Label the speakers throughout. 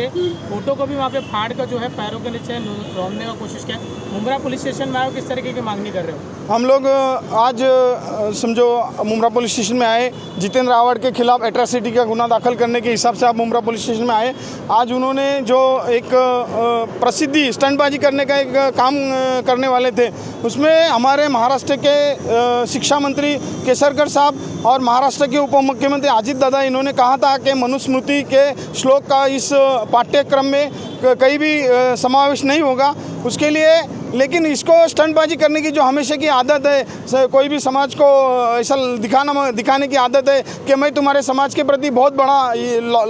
Speaker 1: Photo को भी वहाँ पे फाड़ कर जो है पैरों के नीचे रोंदने का कोशिश किया। मुंब्रा पुलिस स्टेशन में आए हो, किस तरीके की मांगनी कर रहे हो?
Speaker 2: हम लोग आज समझो मुंब्रा पुलिस स्टेशन में आए, जितेंद्र रावड़ के खिलाफ एट्रॉसिटी का गुना दाखिल करने के हिसाब से आप मुंब्रा पुलिस स्टेशन में आए। आज उन्होंने जो एक प्रसिद्धि स्टंटबाजी करने का एक काम करने वाले थे, उसमें हमारे महाराष्ट्र के शिक्षा मंत्री केसरकर साहब और महाराष्ट्र के उप मुख्यमंत्री अजित दादा, इन्होंने कहा था कि मनुस्मृति के श्लोक का इस पाठ्यक्रम में कहीं भी समावेश नहीं होगा। उसके लिए लेकिन इसको स्टंटबाजी करने की जो हमेशा की आदत है, कोई भी समाज को ऐसा दिखाने की आदत है कि मैं तुम्हारे समाज के प्रति बहुत बड़ा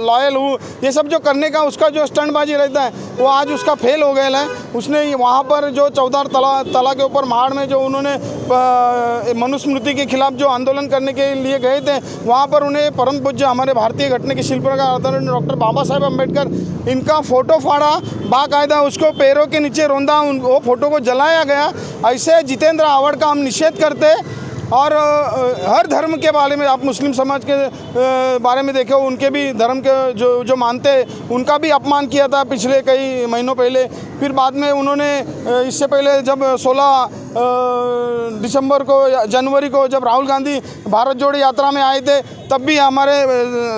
Speaker 2: लॉयल हूँ, ये सब जो करने का उसका जो स्टंटबाजी रहता है वो आज उसका फेल हो गया है। उसने वहाँ पर जो 14 तला के ऊपर महाड़ में जो उन्होंने मनुस्मृति के खिलाफ जो आंदोलन करने के लिए गए थे, वहाँ पर उन्हें परम पूज्य हमारे भारतीय घटने के शिल्पकार आदरणीय डॉक्टर बाबा साहेब अम्बेडकर इनका फ़ोटो फाड़ा, बाकायदा उसको पैरों के नीचे रौंदा, वो फ़ोटो को जलाया गया। ऐसे जितेंद्र रावड़ का हम निषेध करते और हर धर्म के बारे में, आप मुस्लिम समाज के बारे में देखे, उनके भी धर्म के जो मानते हैं उनका भी अपमान किया था पिछले कई महीनों पहले। फिर बाद में उन्होंने इससे पहले जब 16 दिसंबर को या जनवरी को जब राहुल गांधी भारत जोड़ो यात्रा में आए थे, तब भी हमारे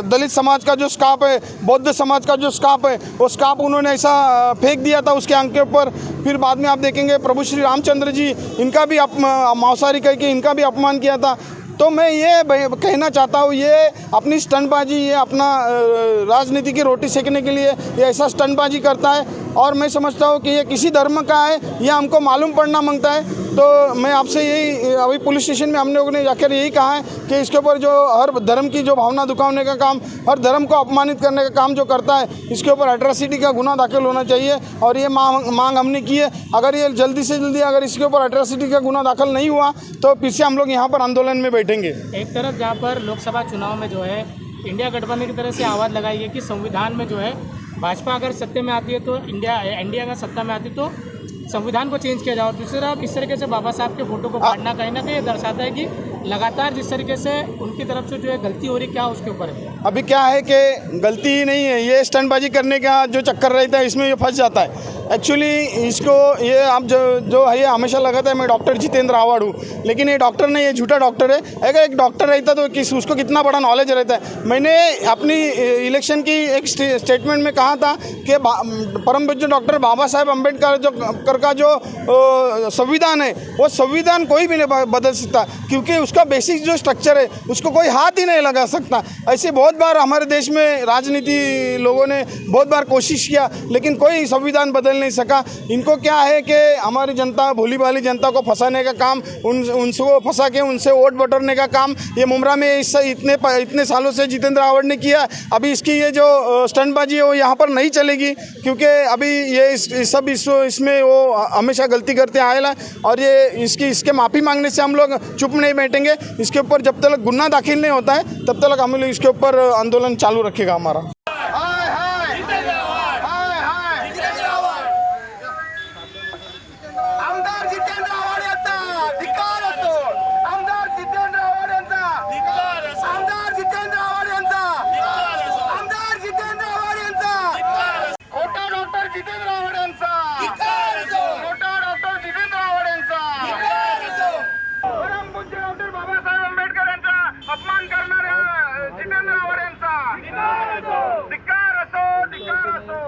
Speaker 2: दलित समाज का जो स्कार्फ है, बौद्ध समाज का जो स्कार्फ है, वो स्कार्फ उन्होंने ऐसा फेंक दिया था उसके अंक के ऊपर। फिर बाद में आप देखेंगे प्रभु श्री रामचंद्र जी, इनका भी मांसाहारी कह के इनका भी अपमान किया था। तो मैं ये कहना चाहता हूँ, ये अपनी स्टंटबाजी, ये अपना राजनीति की रोटी सेकने के लिए ये ऐसा स्टंटबाजी करता है और मैं समझता हूँ कि ये किसी धर्म का है, ये हमको मालूम पड़ना मांगता है। तो मैं आपसे यही, अभी पुलिस स्टेशन में हम लोगों ने जाकर यही कहा है कि इसके ऊपर जो हर धर्म की जो भावना दुखाने का काम, हर धर्म को अपमानित करने का काम जो करता है, इसके ऊपर एट्रॉसिटी का गुना दाखिल होना चाहिए। और ये मांग हमने की है। अगर ये जल्दी से जल्दी अगर इसके ऊपर एट्रॉसिटी का गुना दाखिल नहीं हुआ तो फिर से हम लोग यहाँ पर आंदोलन में बैठेंगे।
Speaker 1: एक तरफ जहाँ पर लोकसभा चुनाव में जो है इंडिया गठबंधन की तरफ से आवाज़ लगाई है कि संविधान में जो है भाजपा अगर सत्ता में आती है तो इंडिया अगर सत्ता में आती है तो संविधान को चेंज किया जाए। और दूसरी तरफ इस तरीके से बाबा साहब के फोटो को फाड़ना कहीं ना कहीं दर्शाता है कि लगातार जिस तरीके से उनकी तरफ से जो है गलती हो रही, क्या उसके ऊपर है?
Speaker 2: अभी क्या है कि गलती ही नहीं है, ये स्टंटबाजी करने का जो चक्कर रहता है इसमें ये फंस जाता है। एक्चुअली इसको ये आप जो है, ये हमेशा लगाता है मैं डॉक्टर जितेंद्र रावड़ हूँ, लेकिन ये डॉक्टर नहीं, ये झूठा डॉक्टर है। अगर एक डॉक्टर रहता तो उसको कितना बड़ा नॉलेज रहता है। मैंने अपनी इलेक्शन की एक स्टेटमेंट में कहा था कि परम पूज्य डॉक्टर बाबा साहेब अम्बेडकर का जो संविधान है, वो संविधान कोई भी नहीं बदल सकता, क्योंकि उसका बेसिक जो स्ट्रक्चर है उसको कोई हाथ ही नहीं लगा सकता। ऐसे बहुत बार हमारे देश में राजनीति लोगों ने बहुत बार कोशिश किया, लेकिन कोई संविधान बदल नहीं सका। इनको क्या है कि हमारी जनता, भोली भाली जनता को फंसाने का काम, उनको फंसा के उनसे वोट बटोरने का काम ये मुंब्रा में इतने सालों से जितेंद्र रावड़ ने किया। अभी इसकी ये जो स्टंटबाजी है वो यहाँ पर नहीं चलेगी, क्योंकि अभी ये सब इसमें वो हमेशा गलती करते आएला और ये इसके माफ़ी मांगने से हम लोग चुप नहीं बैठेंगे। इसके ऊपर जब तक गुनाह दाखिल नहीं होता है तब तक हम लोग इसके ऊपर आंदोलन चालू रखेगा हमारा।
Speaker 3: अपमान करणाऱ्या जितेंद्र रावळ यांचा धिक्कार असो, धिक्कार असो।